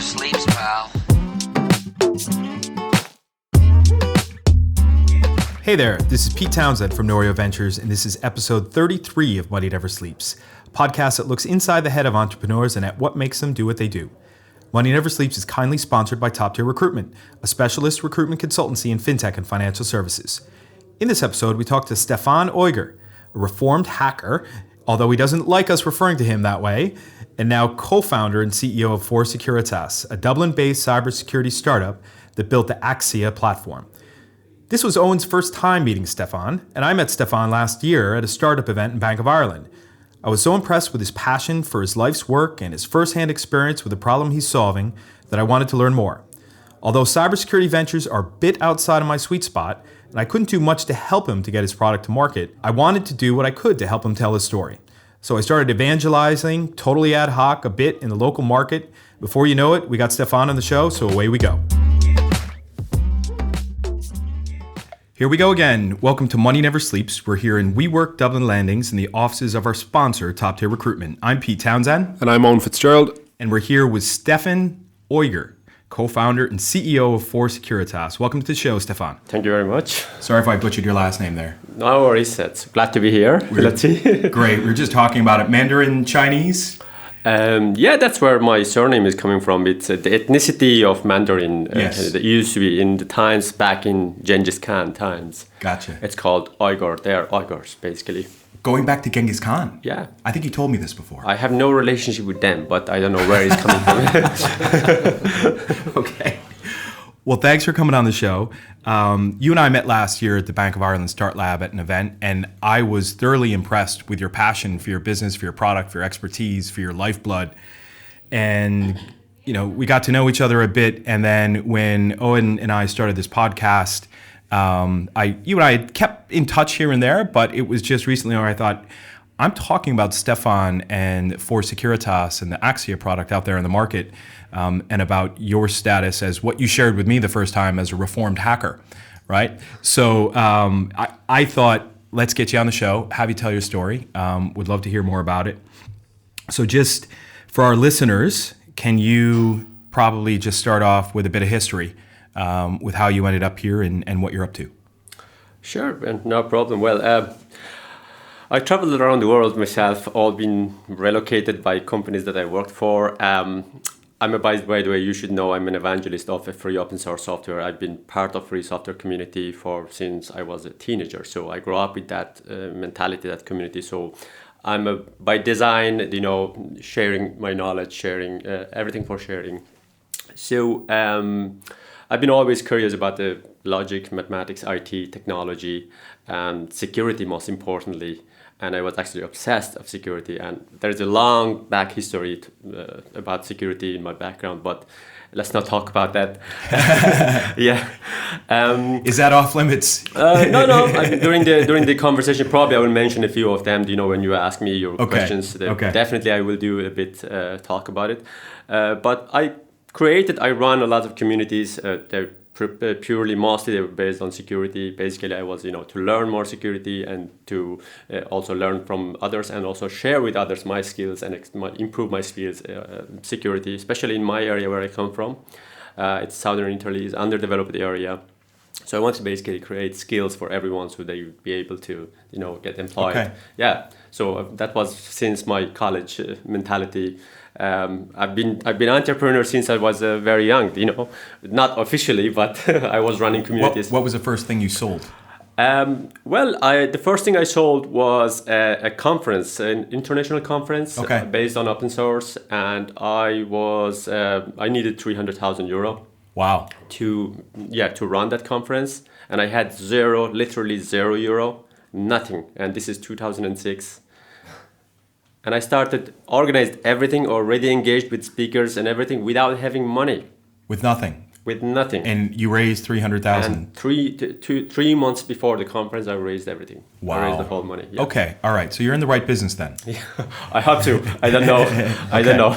sleeps, pal. Hey there, this is Pete Townsend from Norio Ventures, and this is episode 33 of Money Never Sleeps, a podcast that looks inside the head of entrepreneurs and at what makes them do what they do. Money Never Sleeps is kindly sponsored by Top Tier Recruitment, a specialist recruitment consultancy in fintech and financial services. In this episode, we talk to Stefan Uygur, a reformed hacker, although he doesn't like us referring to him that way, and now co-founder and CEO of 4Securitas, a Dublin-based cybersecurity startup that built the Axia platform. This was Owen's first time meeting Stefan, and I met Stefan last year at a startup event in Bank of Ireland. I was so impressed with his passion for his life's work and his first-hand experience with the problem he's solving that I wanted to learn more. Although cybersecurity ventures are a bit outside of my sweet spot, and I couldn't do much to help him to get his product to market, I wanted to do what I could to help him tell his story. So I started evangelizing, totally ad hoc, a bit in the local market. Before you know it, we got Stefan on the show, so away we go. Here we go again. Welcome to Money Never Sleeps. We're here in WeWork Dublin Landings in the offices of our sponsor, Top Tier Recruitment. I'm Pete Townsend. And I'm Owen Fitzgerald. And we're here with Stefan Uygur, co-founder and CEO of 4Securitas. Welcome to the show, Stefan. Thank you very much. Sorry if I butchered your last name there. No worries. It's glad to be here. Let's see. Great. We were just talking about it. Mandarin Chinese? Yeah, that's where my surname is coming from. It's the ethnicity of Mandarin. Yes. That used to be in the times back in Genghis Khan times. Gotcha. It's called Uygur. They are Uyghurs, basically. Going back to Genghis Khan? Yeah. I think you told me this before. I have no relationship with them, but I don't know where it's coming from. Okay. Well, thanks for coming on the show. You and I met last year at the Bank of Ireland Start Lab at an event, and I was thoroughly impressed with your passion for your business, for your product, for your expertise, for your lifeblood. And, you know, we got to know each other a bit, and then when Owen and I started this podcast, you and I had kept in touch here and there, but it was just recently where I thought, I'm talking about Stefan and 4Securitas and the Axia product out there in the market, and about your status as what you shared with me the first time as a reformed hacker, right? So I thought, let's get you on the show, have you tell your story. Would love to hear more about it. So just for our listeners, can you probably just start off with a bit of history with how you ended up here and what you're up to? Sure, no problem. Well, I traveled around the world myself, all been relocated by companies that I worked for. By the way, you should know I'm an evangelist of a free open source software. I've been part of free software community since I was a teenager. So I grew up with that mentality, that community. So I'm by design, sharing my knowledge, sharing everything for sharing. So I've been always curious about the logic, mathematics, IT, technology, and security most importantly. And I was actually obsessed of security. And there's a long back history about security in my background, but let's not talk about that. Yeah. Is that off limits? No. During the conversation, probably I will mention a few of them. When you ask me your questions, definitely I will do a bit talk about it. But I run a lot of communities. They're mostly they were based on security. Basically, I was, to learn more security and to also learn from others and also share with others my skills and improve my skills, security, especially in my area where I come from. It's Southern Italy, is underdeveloped area. So I want to basically create skills for everyone so they would be able to, get employed. Okay. Yeah. So that was since my college mentality. I've been entrepreneur since I was very young, not officially, but I was running communities. What was the first thing you sold? The first thing I sold was a conference, an international conference based on open source, and I needed €300,000. Wow. To run that conference, and I had literally €0, nothing, and this is 2006. And I organized everything, already engaged with speakers and everything without having money. With nothing? With nothing. And you raised $300,000? And 3 months before the conference, I raised everything. Wow. I raised the whole money. Yeah. Okay, all right. So you're in the right business then. Yeah, I hope to. I don't know. I don't know.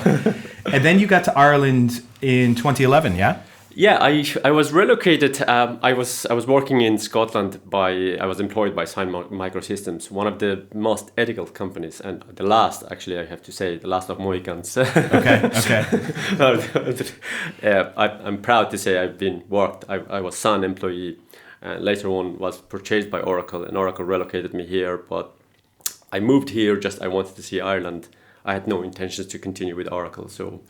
And then you got to Ireland in 2011, yeah? Yeah, I was relocated. I was working in Scotland I was employed by Sign Microsystems, one of the most ethical companies, and the last, actually, I have to say, the last of Mohicans. Okay. I'm proud to say I was Sun employee, and later on was purchased by Oracle, and Oracle relocated me here. But I moved here I wanted to see Ireland. I had no intentions to continue with Oracle. So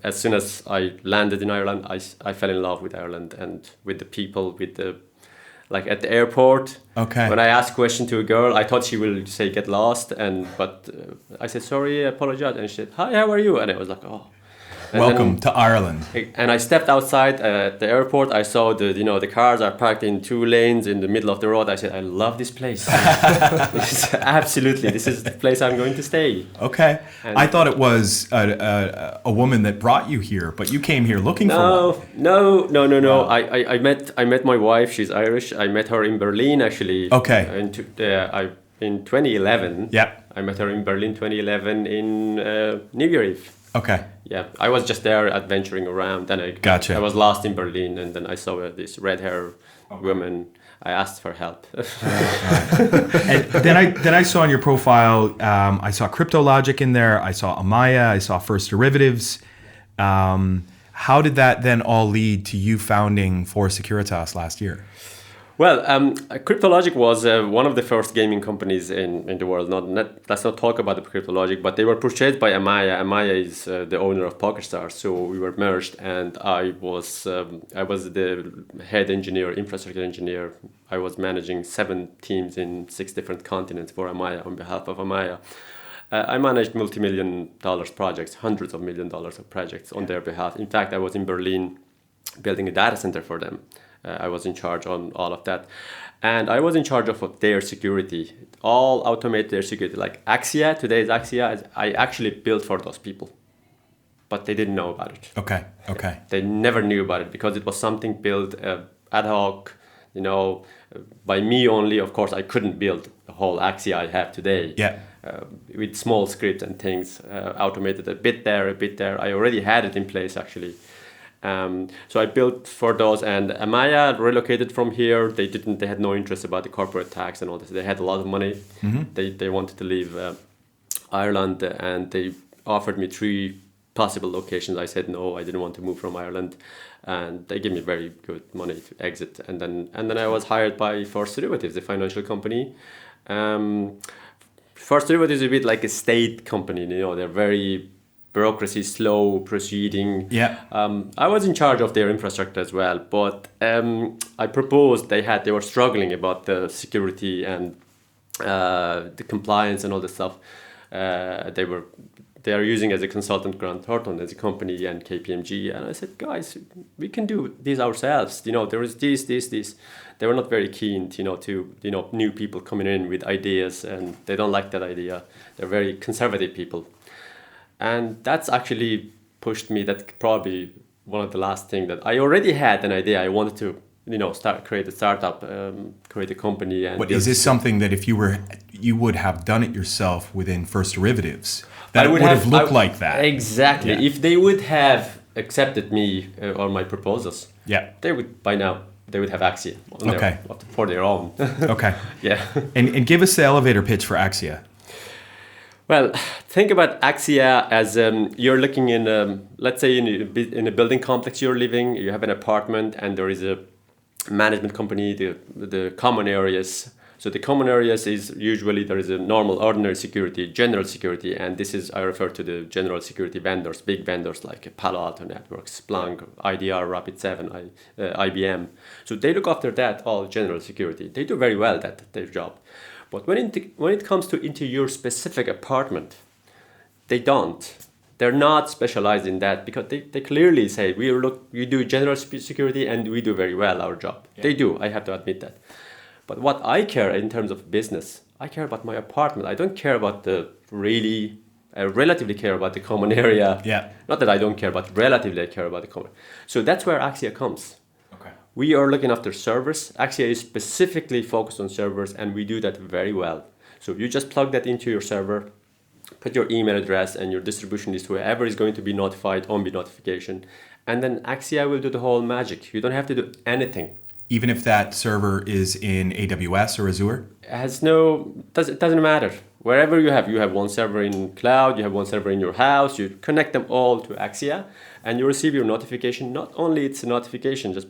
as soon as I landed in Ireland, I fell in love with Ireland and with the people, like at the airport. Okay. When I asked a question to a girl, I thought she will say get lost, but I said sorry, I apologize, and she said hi, how are you? And I was like, oh. And welcome to Ireland. And I stepped outside at the airport. I saw the cars are parked in 2 lanes in the middle of the road. I said, I love this place. Absolutely, this is the place I'm going to stay. Okay. And I thought it was a woman that brought you here, but you came here looking for one. No. Wow. I met my wife. She's Irish. I met her in Berlin, actually. Okay. In 2011. Yeah. I met her in Berlin 2011 in New Year's Eve. Okay. Yeah, I was just there adventuring around. Then Gotcha. I was lost in Berlin, and then I saw this red-haired woman. I asked for help. And then I saw on your profile, I saw CryptoLogic in there. I saw Amaya. I saw First Derivatives. How did that then all lead to you founding 4Securitas last year? Well, CryptoLogic was one of the first gaming companies in the world. Let's not talk about the CryptoLogic, but they were purchased by Amaya. Amaya is the owner of PokerStars, so we were merged, and I was the head engineer, infrastructure engineer. I was managing 7 teams in 6 different continents for Amaya on behalf of Amaya. I managed multi-million-dollar projects, hundreds of million dollars of projects on their behalf. In fact, I was in Berlin building a data center for them. I was in charge on all of that. And I was in charge of their security, all automate their security. Like Axia, today's Axia, I actually built for those people. But they didn't know about it. Okay. They never knew about it because it was something built ad hoc, by me only. Of course, I couldn't build the whole Axia I have today. Yeah. With small scripts and things, automated a bit there. I already had it in place, actually. So I built for those, and Amaya relocated from here. They had no interest about the corporate tax and all this. They had a lot of money. Mm-hmm. They wanted to leave Ireland, and they offered me 3 possible locations. I said no, I didn't want to move from Ireland, and they gave me very good money to exit. And then I was hired by 4Derivatives, the financial company. 4Derivatives is a bit like a state company. They're very bureaucracy, slow proceeding. Yeah. I was in charge of their infrastructure as well, but I proposed they were struggling about the security and the compliance and all this stuff. They are using as a consultant Grant Thornton as a company and KPMG, and I said, guys, we can do this ourselves. There is this. They were not very keen, to new people coming in with ideas, and they don't like that idea. They're very conservative people. And that's actually pushed me. That's probably one of the last things that I already had an idea. I wanted to, create a startup, create a company. And is this something that if you would have done it yourself within First Derivatives, that it would have looked like that? Exactly. Yeah. If they would have accepted me or my proposals, they would by now. They would have Axia for their own. Okay. Yeah. And give us the elevator pitch for Axia. Well, think about Axia as you're looking in, let's say in a building complex you're living, you have an apartment, and there is a management company, the common areas. So the common areas is usually there is a normal, ordinary security, general security, and I refer to the general security vendors, big vendors like Palo Alto Networks, Splunk, IDR, Rapid7, IBM. So they look after that, all general security. They do very well their job. But when it comes to into your specific apartment, they don't. They're not specialized in that because they clearly say we do general security and we do very well our job. Yeah. They do. I have to admit that. But what I care in terms of business, I care about my apartment. I don't care about I relatively care about the common area. Yeah. Not that I don't care, but relatively I care about the common. So that's where Axia comes. We are looking after servers. Axia is specifically focused on servers, and we do that very well. So you just plug that into your server, put your email address and your distribution list, whoever is going to be notified on the notification. And then Axia will do the whole magic. You don't have to do anything. Even if that server is in AWS or Azure? It doesn't matter. Wherever you have one server in cloud, you have one server in your house, you connect them all to Axia, and you receive your notification. Not only it's a notification, just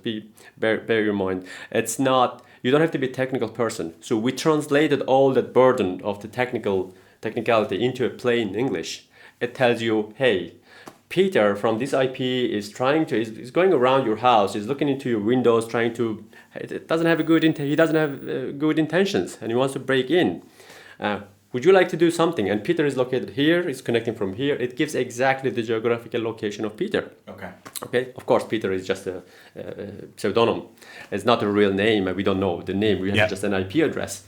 bear your mind, it's not, you don't have to be a technical person. So we translated all that burden of the technicality into a plain English. It tells you, hey, Peter from this IP is going around your house, is looking into your windows, he doesn't have good intentions, and he wants to break in. Would you like to do something? And Peter is located here, is connecting from here. It gives exactly the geographical location of Peter. Okay. Of course, Peter is just a pseudonym. It's not a real name, and we don't know the name. We have just an IP address.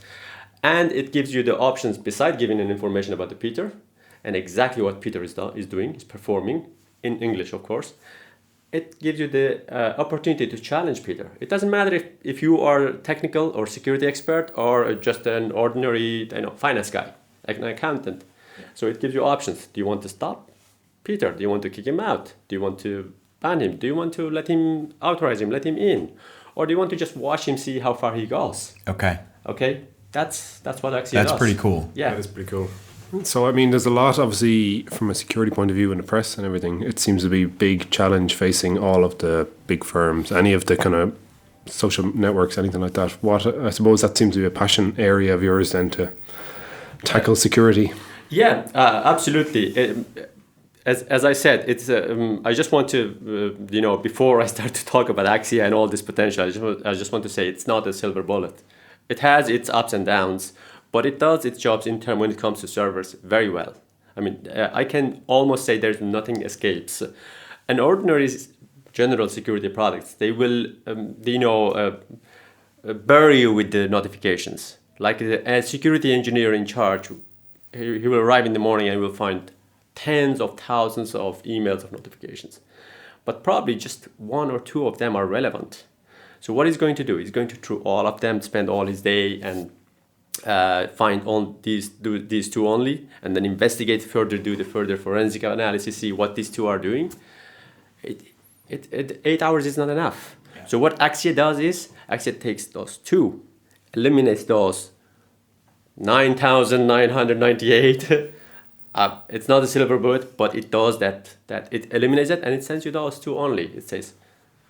And it gives you the options, beside giving an information about the Peter, and exactly what Peter is doing, is performing, in English, of course. It gives you the opportunity to challenge Peter. It doesn't matter if you are a technical or security expert or just an ordinary finance guy, like an accountant. Yeah. So it gives you options. Do you want to stop Peter? Do you want to kick him out? Do you want to ban him? Do you want to authorize him, let him in? Or do you want to just watch him, see how far he goes? Okay. That's what Axia does. That's pretty cool. Yeah. That is pretty cool. So, I mean, there's a lot, obviously, from a security point of view in the press and everything. It seems to be a big challenge facing all of the big firms, any of the kind of social networks, anything like that. I suppose that seems to be a passion area of yours then, to tackle security. Yeah, absolutely. As I said, it's. I just want to, before I start to talk about Axia and all this potential, I just want to say it's not a silver bullet. It has its ups and downs, but it does its jobs when it comes to servers very well. I mean, I can almost say there's nothing escapes. An ordinary general security products, they will, bury you with the notifications. Like a security engineer in charge, he will arrive in the morning and will find tens of thousands of emails of notifications. But probably just one or two of them are relevant. So what he's going to do, he's going to through all of them, spend all his day and find on these two only, and then investigate further, do the further forensic analysis, see what these two are doing. 8 hours is not enough. Yeah. So what Axia does is, Axia takes those two, eliminates those 9,998. It's not a silver bullet, but it does that it eliminates it, and it sends you those two only. It says,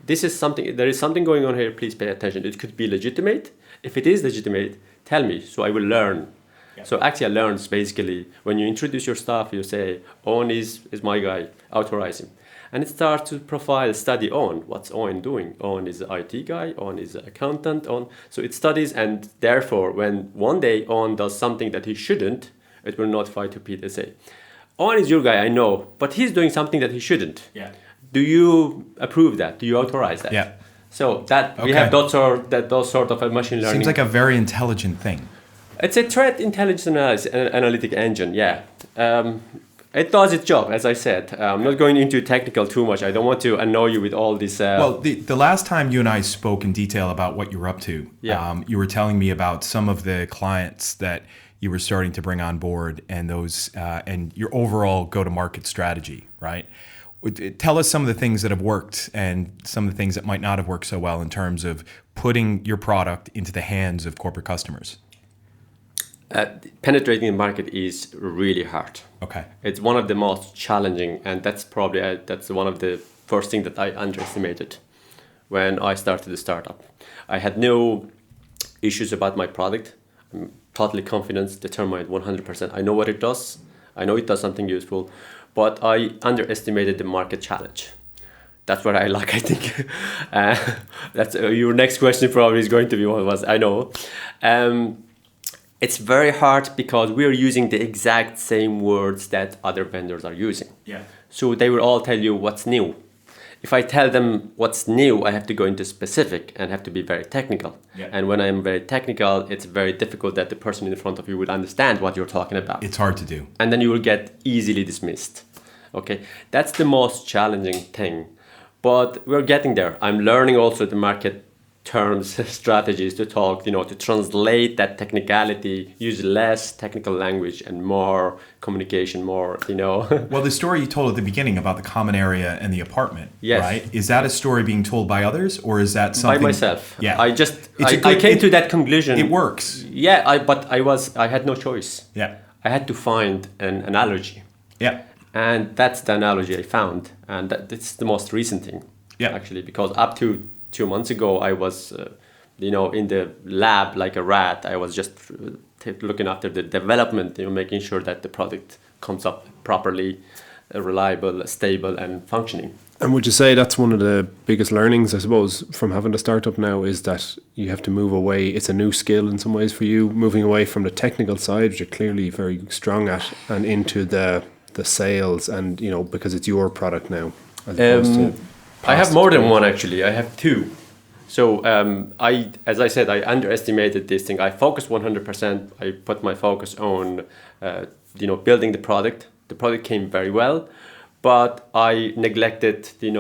there is something going on here, please pay attention. It could be legitimate. If it is legitimate, tell me, so I will learn. Yeah. So Axia learns, basically. When you introduce your staff, you say, Owen is my guy, authorize him. And it starts to study Owen. What's Owen doing? Owen is an IT guy, Owen is an accountant. So it studies, and therefore, when one day Owen does something that he shouldn't, it will notify to Peter, say, Owen is your guy, I know, but he's doing something that he shouldn't. Yeah. Do you approve that? Do you authorize that? Yeah. So we have those sort of a machine learning. Seems like a very intelligent thing. It's a threat intelligence analytic engine, yeah. It does its job, as I said. I'm not going into technical too much. I don't want to annoy you with all this. Well, the last time you and I spoke in detail about what you're up to, you were telling me about some of the clients that you were starting to bring on board, and those and your overall go-to-market strategy, right? Tell us some of the things that have worked and some of the things that might not have worked so well in terms of putting your product into the hands of corporate customers. Penetrating the market is really hard. Okay. It's one of the most challenging, and that's probably that's one of the first things that I underestimated when I started the startup. I had no issues about my product. I'm totally confident, determined 100%. I know what it does. I know it does something useful. But I underestimated the market challenge. That's what I like, I think. That's your next question probably is going to be what was, I know. It's very hard because we're using the exact same words that other vendors are using. Yeah. So they will all tell you what's new. If I tell them what's new, I have to go into specific and have to be very technical. Yeah. And when I'm very technical, it's very difficult that the person in front of you will understand what you're talking about. It's hard to do. And then you will get easily dismissed. Okay, that's the most challenging thing. But we're getting there. I'm learning also the market terms, strategies to talk, to translate that technicality, use less technical language and more communication, more. Well, the story you told at the beginning about the common area and the apartment, yes. right? Is that a story being told by others, or is that something? By myself. Yeah. I came to that conclusion. It works. Yeah, but I had no choice. Yeah. I had to find an analogy. Yeah. And that's the analogy I found, and it's the most recent thing. Yeah. Actually, because up to 2 months ago, I was, in the lab like a rat. I was just looking after the development, making sure that the product comes up properly, reliable, stable, and functioning. And would you say that's one of the biggest learnings, I suppose, from having a startup now, is that you have to move away? It's a new skill in some ways for you, moving away from the technical side, which you're clearly very strong at, and into the sales, and because it's your product now, as opposed to I have more than one, actually. I have two. So as I said, I underestimated this thing. I focused 100%. I put my focus on building the product. The product came very well, but I neglected the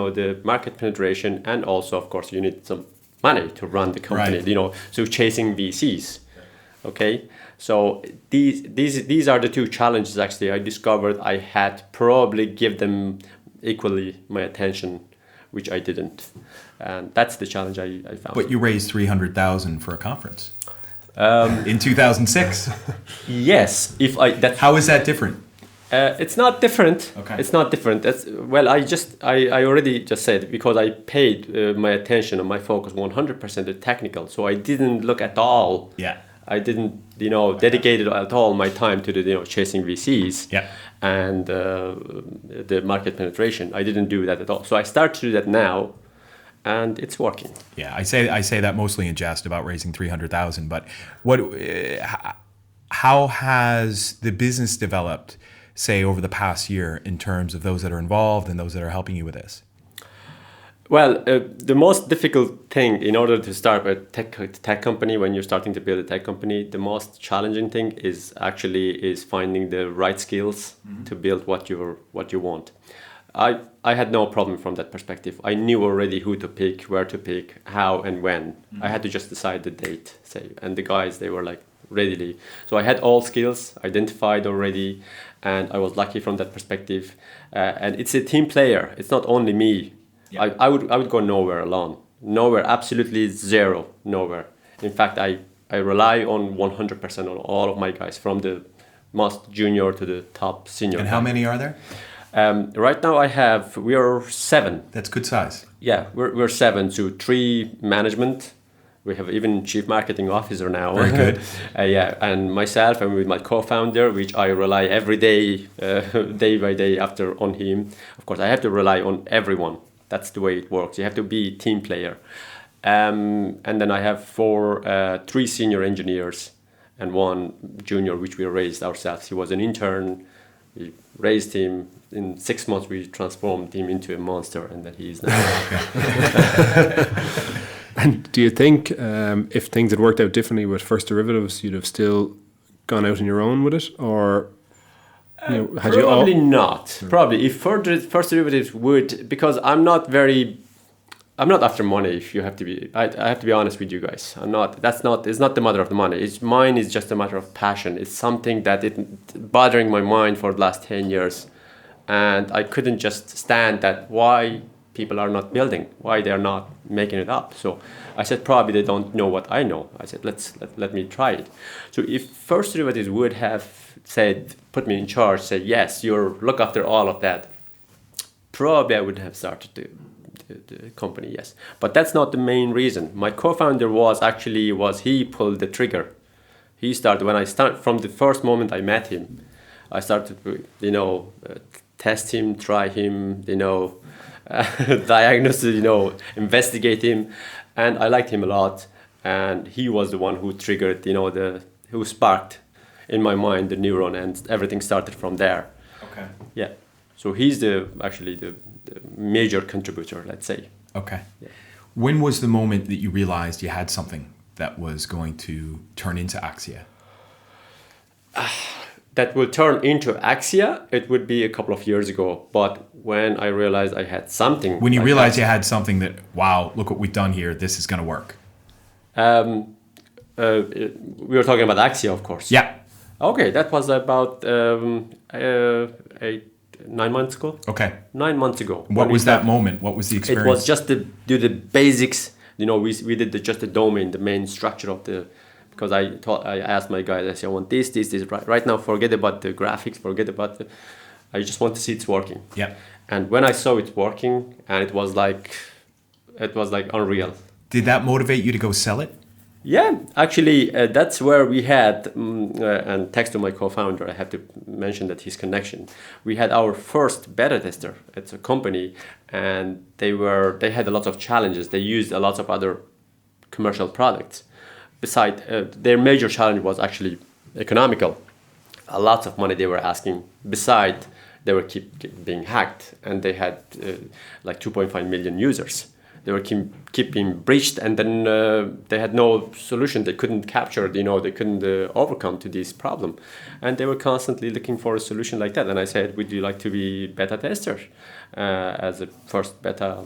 market penetration, and also, of course, you need some money to run the company. Right. So chasing VCs. Okay, so these are the two challenges. Actually, I discovered I had probably give them equally my attention, which I didn't, and that's the challenge I found. But you raised $300,000 for a conference in 2006. Yes, How is that different? It's not different. Okay. It's not different. I already just said, because I paid my attention and my focus 100% to technical, so I didn't look at all. Yeah. I didn't, dedicated at all my time to the, chasing VCs. Yeah. And the market penetration. I didn't do that at all. So I start to do that now, and it's working. Yeah, I say that mostly in jest about raising $300,000. But how has the business developed, say, over the past year, in terms of those that are involved and those that are helping you with this? Well, the most difficult thing in order to start a tech company, when you're starting to build a tech company, the most challenging thing is finding the right skills to build what you want. I had no problem from that perspective. I knew already who to pick, where to pick, how and when. I had to just decide the date, and the guys, they were like readily. So I had all skills identified already, and I was lucky from that perspective. And it's a team player. It's not only me. Yeah. I would go nowhere alone. Nowhere, absolutely zero, nowhere. In fact, I rely on 100% on all of my guys, from the most junior to the top senior. And how many are there? Right now we are 7. That's good size. Yeah, we're 7. So 3 management. We have even chief marketing officer now. Very good. Yeah, and myself, and with my co-founder, which I rely every day, day by day on him. Of course, I have to rely on everyone. That's the way it works. You have to be a team player. And then I have 3 senior engineers and 1 junior, which we raised ourselves. He was an intern. We raised him. In 6 months, we transformed him into a monster, and that he is now. And do you think if things had worked out differently with First Derivatives, you'd have still gone out on your own with it? Or probably not. Probably if First Derivatives would, because I'm not after money. If you have to be, I have to be honest with you guys. I'm not. It's not the matter of the money. Mine is just a matter of passion. It's something that it bothering my mind for the last 10 years, and I couldn't just stand that. Why people are not building? Why they are not making it up? So I said, probably they don't know what I know. I said, let me try it. So if First Derivatives would have said, put me in charge, say, yes, you look after all of that, probably I would have started the company, yes. But that's not the main reason. My co-founder he pulled the trigger. He started, from the first moment I met him, I started to, test him, try him, diagnose, investigate him. And I liked him a lot. And he was the one who triggered, who sparked in my mind the neuron, and everything started from there. Okay. Yeah. So he's the major contributor, let's say. Okay. Yeah. When was the moment that you realized you had something that was going to turn into Axia? That will turn into Axia, it would be a couple of years ago. But when I realized I had something... When you realized you had something that, wow, look what we've done here, this is going to work. We were talking about Axia, of course. Yeah. Okay, that was about 9 months ago. Okay. 9 months ago. What was that moment? What was the experience? It was just to do the basics. You know, we did just the domain, the main structure of the. Because I asked my guys, I said, I want this. Right now, forget about the graphics, forget about the. I just want to see it's working. Yeah. And when I saw it working, and it was like unreal. Did that motivate you to go sell it? Yeah, actually, that's where we had, and thanks to my co-founder, I have to mention that his connection. We had our first beta tester at a company, and they had a lot of challenges. They used a lot of other commercial products. Besides, their major challenge was actually economical. A lot of money they were asking. Besides, they were keep being hacked, and they had like 2.5 million users. They were keep being breached, and then they had no solution. They couldn't capture, they couldn't overcome to this problem. And they were constantly looking for a solution like that. And I said, would you like to be beta tester as a first beta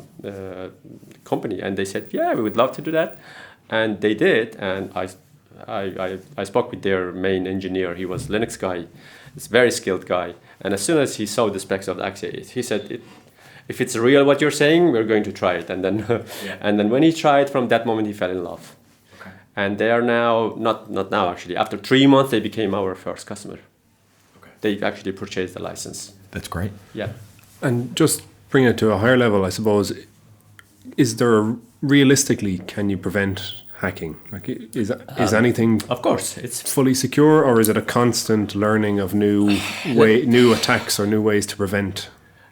company? And they said, yeah, we would love to do that. And they did. And I spoke with their main engineer. He was Linux guy. He's a very skilled guy. And as soon as he saw the specs of the Axia, he said, if it's real what you're saying, we're going to try it. And then and then when he tried, from that moment he fell in love. Okay. And they are now, not now actually, after 3 months they became our first customer. Okay. They actually purchased the license. That's great. Yeah. And just bring it to a higher level, I suppose, realistically, can you prevent hacking? Like, is anything of course it's fully secure, or is it a constant learning of new attacks or new ways to prevent?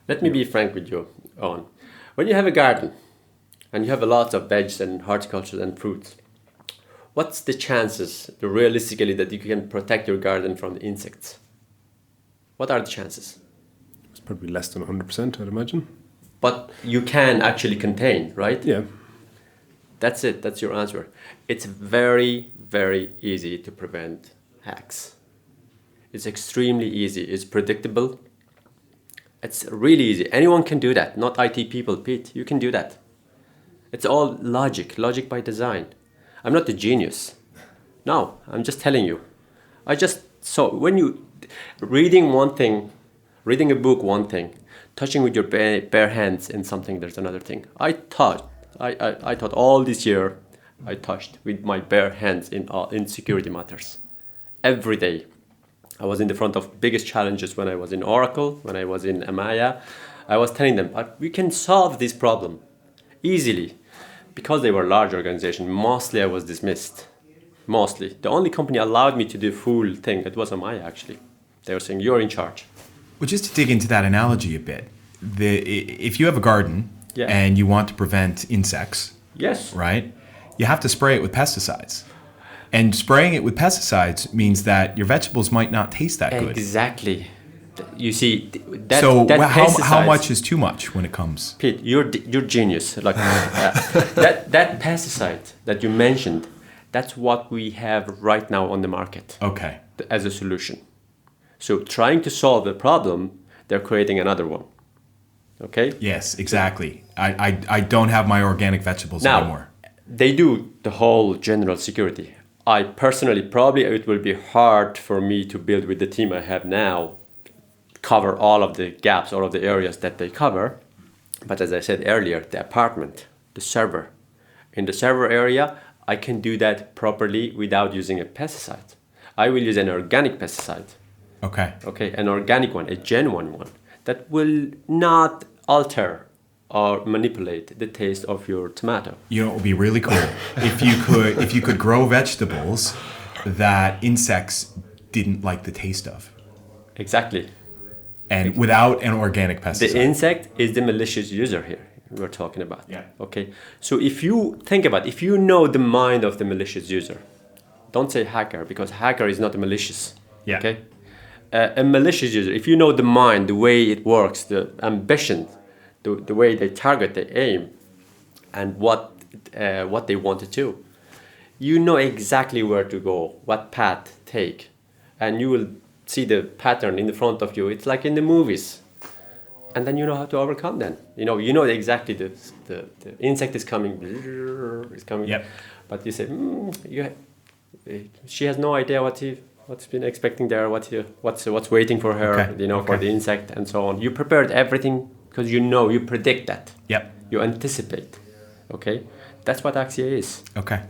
Let me be frank with you, Owen. When you have a garden and you have a lot of veg and horticulture and fruits, what's the chances, realistically, that you can protect your garden from the insects? What are the chances? It's probably less than 100%, I'd imagine. But you can actually contain, right? Yeah. That's it. That's your answer. It's very, very easy to prevent hacks. It's extremely easy. It's predictable. It's really easy. Anyone can do that. Not IT people, Pete. You can do that. It's all logic by design. I'm not a genius. No, I'm just telling you. When you reading one thing, reading a book, one thing, touching with your bare hands in something, there's another thing. I thought all this year, I touched with my bare hands in security matters every day. I was in the front of biggest challenges when I was in Oracle, when I was in Amaya. I was telling them, we can solve this problem easily. Because they were a large organization, mostly I was dismissed. Mostly. The only company allowed me to do full thing, it was Amaya actually. They were saying, you're in charge. Well, just to dig into that analogy a bit, if you have a garden and you want to prevent insects, yes, right, you have to spray it with pesticides. And spraying it with pesticides means that your vegetables might not taste that good. Exactly. You see, how much is too much when it comes? Pete, you're genius. Like that pesticide that you mentioned, that's what we have right now on the market. Okay. As a solution. So trying to solve the problem, they're creating another one. Okay? Yes, exactly. I don't have my organic vegetables anymore. They do the whole general security. I personally, probably it will be hard for me to build with the team I have now, cover all of the gaps, all of the areas that they cover. But as I said earlier, the apartment, the server. In the server area, I can do that properly without using a pesticide. I will use an organic pesticide. Okay. Okay, an organic one, a genuine one, that will not alter or manipulate the taste of your tomato. You know, it would be really cool if you could grow vegetables that insects didn't like the taste of. Exactly. And without an organic pesticide. The insect is the malicious user here we're talking about. Yeah. Okay. So if you think about, if you know the mind of the malicious user, don't say hacker, because hacker is not malicious. Yeah. Okay. A malicious user, if you know the mind, the way it works, the ambition, the way they target, they aim, and what they want to do, you know exactly where to go, what path take, and you will see the pattern in the front of you. It's like in the movies. and then you know how to overcome. Then you know exactly the insect is coming, is coming. Yep. But you say, she has no idea what's been expecting there, what's waiting for her, Okay. for the insect and so on. You prepared everything because you predict that. Yep. You anticipate. Okay, that's what Axia is. Okay.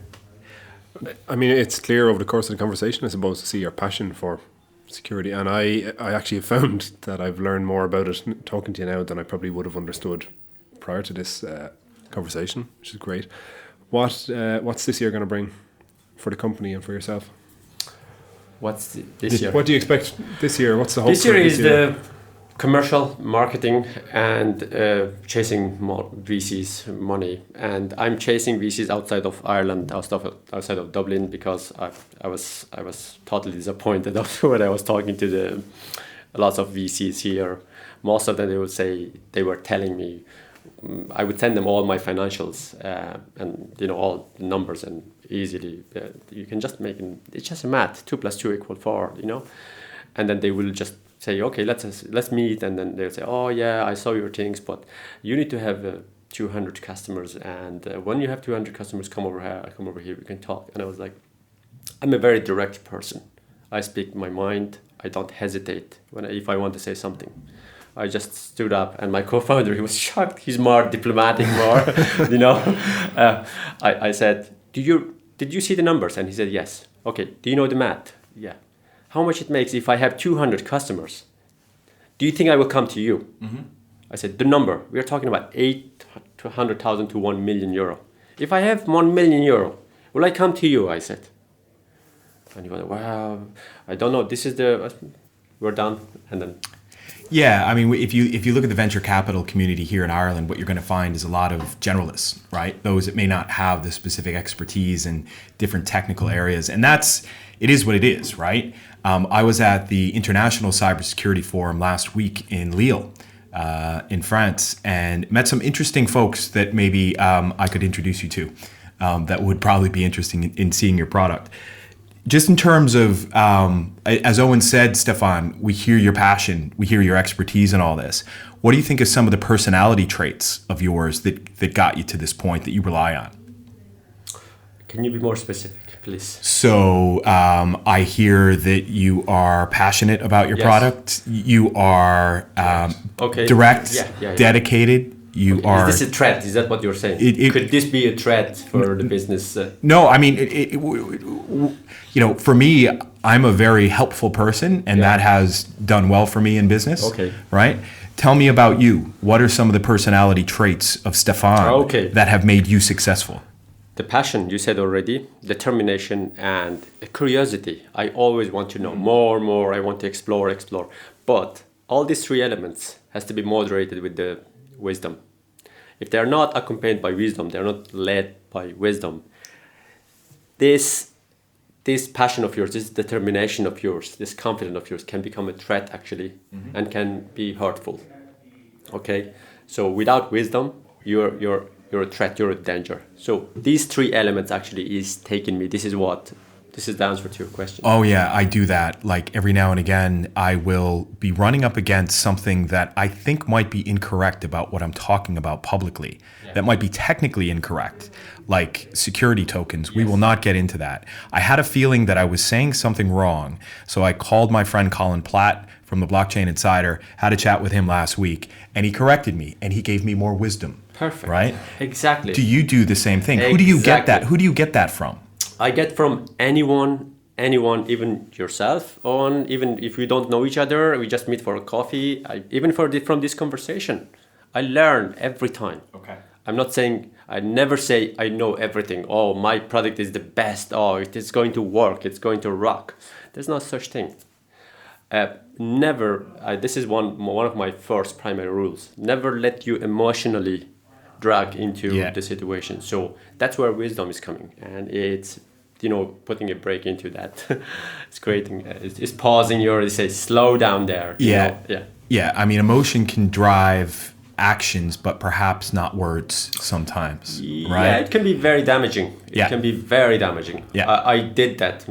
I mean, it's clear over the course of the conversation, I suppose, to see your passion for security. And I actually have found that I've learned more about it talking to you now than I probably would have understood prior to this conversation, which is great. What's this year going to bring for the company and for yourself? What's this year? What do you expect this year? What's the hope? This year is the commercial marketing and chasing more VCs money, and I'm chasing VCs outside of Ireland, outside of Dublin, because I was totally disappointed after when I was talking to lots of VCs here. Most of them, they were telling me, I would send them all my financials and all the numbers, and easily you can just it's just a math, 2 + 2 = 4, and then they will just say, okay, let's meet, and then they'll say, oh yeah, I saw your things, but you need to have 200 customers, and when you have 200 customers, come over here, we can talk. And I was like, I'm a very direct person. I speak my mind. I don't hesitate if I want to say something. I just stood up, and my co-founder, he was shocked. He's more diplomatic, I said, did you see the numbers? And he said, yes. Okay, do you know the math? Yeah. How much it makes if I have 200 customers? Do you think I will come to you? Mm-hmm. I said, the number, we are talking about 800,000 to 1 million euro. If I have 1 million euro, will I come to you? I said. And he went, well, I don't know. This is we're done. And then. Yeah, I mean, if you look at the venture capital community here in Ireland, what you're going to find is a lot of generalists, right? Those that may not have the specific expertise in different technical areas, and it is what it is, right? I was at the International Cybersecurity Forum last week in Lille, in France, and met some interesting folks that maybe I could introduce you to, that would probably be interesting in seeing your product. Just in terms of, as Owen said, Stefan, we hear your passion, we hear your expertise in all this. What do you think of some of the personality traits of yours that got you to this point that you rely on? Can you be more specific, please? So I hear that you are passionate about your product. You are direct, dedicated. You are. Is this a threat? Is that what you're saying? Could this be a threat for the business? No, I mean, for me, I'm a very helpful person, and that has done well for me in business. Okay. Right? Tell me about you. What are some of the personality traits of Stefan that have made you successful? The passion, you said already, determination, and curiosity. I always want to know more. I want to explore. But all these 3 elements has to be moderated with the wisdom. If they're not accompanied by wisdom, they're not led by wisdom, this passion of yours, this determination of yours, this confidence of yours can become a threat actually, and can be hurtful. Okay, so without wisdom, you're a threat, you're a danger. So these 3 elements actually is taking me. This is the answer to your question. Oh yeah, I do that. Like every now and again, I will be running up against something that I think might be incorrect about what I'm talking about publicly. Yeah. That might be technically incorrect, like security tokens. Yes. We will not get into that. I had a feeling that I was saying something wrong, so I called my friend Colin Platt from the Blockchain Insider, had a chat with him last week, and he corrected me, and he gave me more wisdom. Perfect. Right? Exactly. Do you do the same thing? Exactly. Who do you get that from? I get from anyone, even yourself, even if we don't know each other, we just meet for a coffee. From this conversation, I learn every time. Okay. I never say I know everything. Oh, my product is the best. Oh, it is going to work. It's going to rock. There's no such thing. Never. This is one of my first primary rules. Never let you emotionally drag into the situation. So that's where wisdom is coming, and it's putting a break into that. It's creating. It's pausing. You already say slow down there. Yeah. I mean, emotion can drive actions, but perhaps not words sometimes. Right? Yeah, it can be very damaging. It can be very damaging. Yeah. I did that.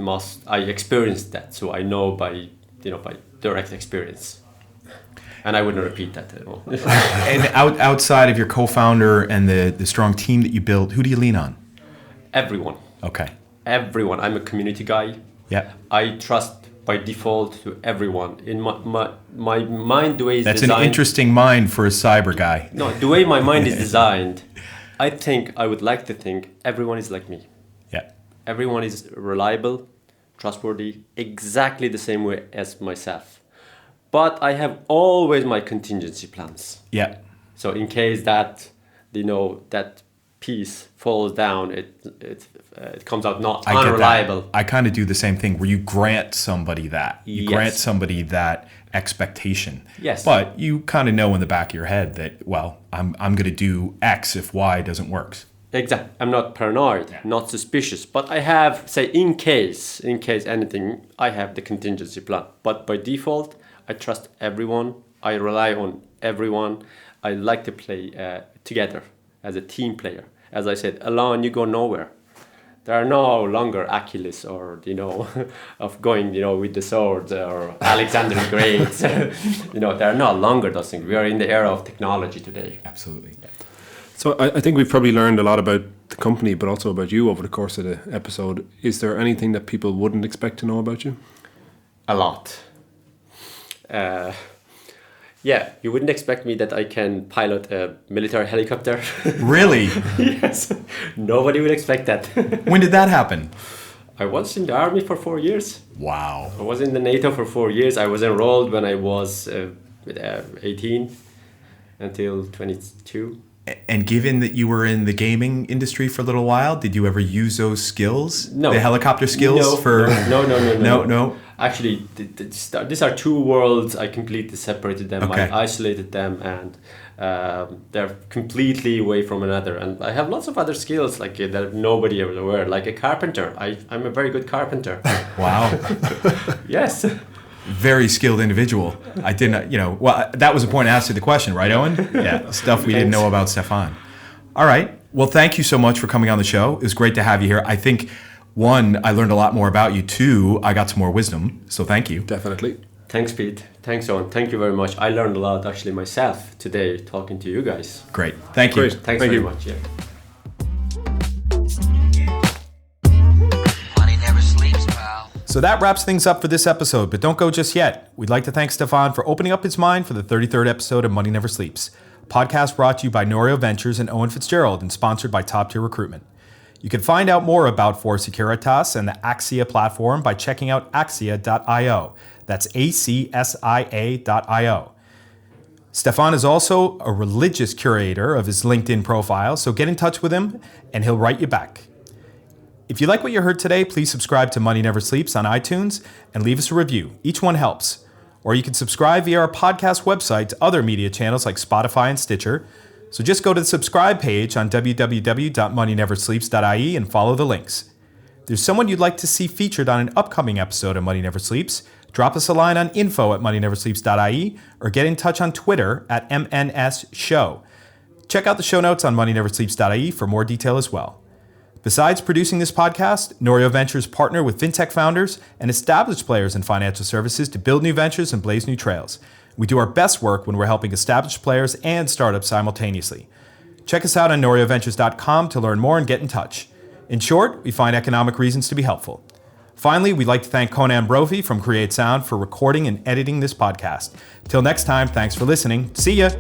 I experienced that, so I know by direct experience. And I wouldn't repeat that at all. And outside of your co-founder and the strong team that you built, who do you lean on? Everyone. Okay. Everyone. I'm a community guy. Yeah. I trust by default to everyone. In my mind, the way it's That's designed... an interesting mind for a cyber guy. No, the way my mind is designed, I would like to think everyone is like me. Yeah. Everyone is reliable, trustworthy, exactly the same way as myself. But I have always my contingency plans. Yeah. So in case that, that piece falls down, it comes out not unreliable. I kind of do the same thing where you grant somebody that. You grant somebody that expectation. Yes. But you kind of know in the back of your head that, well, I'm going to do X if Y doesn't work. Exactly. I'm not paranoid, not suspicious, but I have, say, in case anything, I have the contingency plan. But by default, I trust everyone. I rely on everyone. I like to play together as a team player. As I said, alone you go nowhere. There are no longer Achilles or, of going, with the swords or Alexander the Great. There are no longer those things. We are in the era of technology today. Absolutely. Yeah. So I think we've probably learned a lot about the company, but also about you over the course of the episode. Is there anything that people wouldn't expect to know about you? A lot. You wouldn't expect me that I can pilot a military helicopter. Really? Yes. Nobody would expect that. When did that happen? I was in the army for 4 years. Wow. I was in the NATO for 4 years. I was enrolled when I was 18 until 22. And given that you were in the gaming industry for a little while, did you ever use those skills? No. The helicopter skills? No. Actually, these are two worlds. I completely separated them. Okay. I isolated them, and they're completely away from another. And I have lots of other skills like that nobody ever aware. Like a carpenter. I'm a very good carpenter. Wow. Yes. Very skilled individual. I didn't, well, that was the point I asked you the question, right, Owen? Yeah, stuff we didn't know about Stefan. All right. Well, thank you so much for coming on the show. It was great to have you here. I think, one, I learned a lot more about you. Two, I got some more wisdom. So thank you. Definitely. Thanks, Pete. Thanks, Owen. Thank you very much. I learned a lot, actually, myself today talking to you guys. Great. Thank you. Great. Thanks Thank very you. much. Yeah. So that wraps things up for this episode, but don't go just yet. We'd like to thank Stefan for opening up his mind for the 33rd episode of Money Never Sleeps, a podcast brought to you by Norio Ventures and Owen Fitzgerald and sponsored by Top Tier Recruitment. You can find out more about 4Securitas and the Axia platform by checking out axia.io. That's ACSIA.io. Stefan is also a religious curator of his LinkedIn profile, so get in touch with him and he'll write you back. If you like what you heard today, please subscribe to Money Never Sleeps on iTunes and leave us a review. Each one helps. Or you can subscribe via our podcast website to other media channels like Spotify and Stitcher. So just go to the subscribe page on www.moneyneversleeps.ie and follow the links. If there's someone you'd like to see featured on an upcoming episode of Money Never Sleeps, drop us a line on info@moneyneversleeps.ie or get in touch on Twitter @MNSShow. Check out the show notes on moneyneversleeps.ie for more detail as well. Besides producing this podcast, Norio Ventures partner with fintech founders and established players in financial services to build new ventures and blaze new trails. We do our best work when we're helping established players and startups simultaneously. Check us out on norioventures.com to learn more and get in touch. In short, we find economic reasons to be helpful. Finally, we'd like to thank Conan Brophy from Create Sound for recording and editing this podcast. Till next time, thanks for listening. See ya!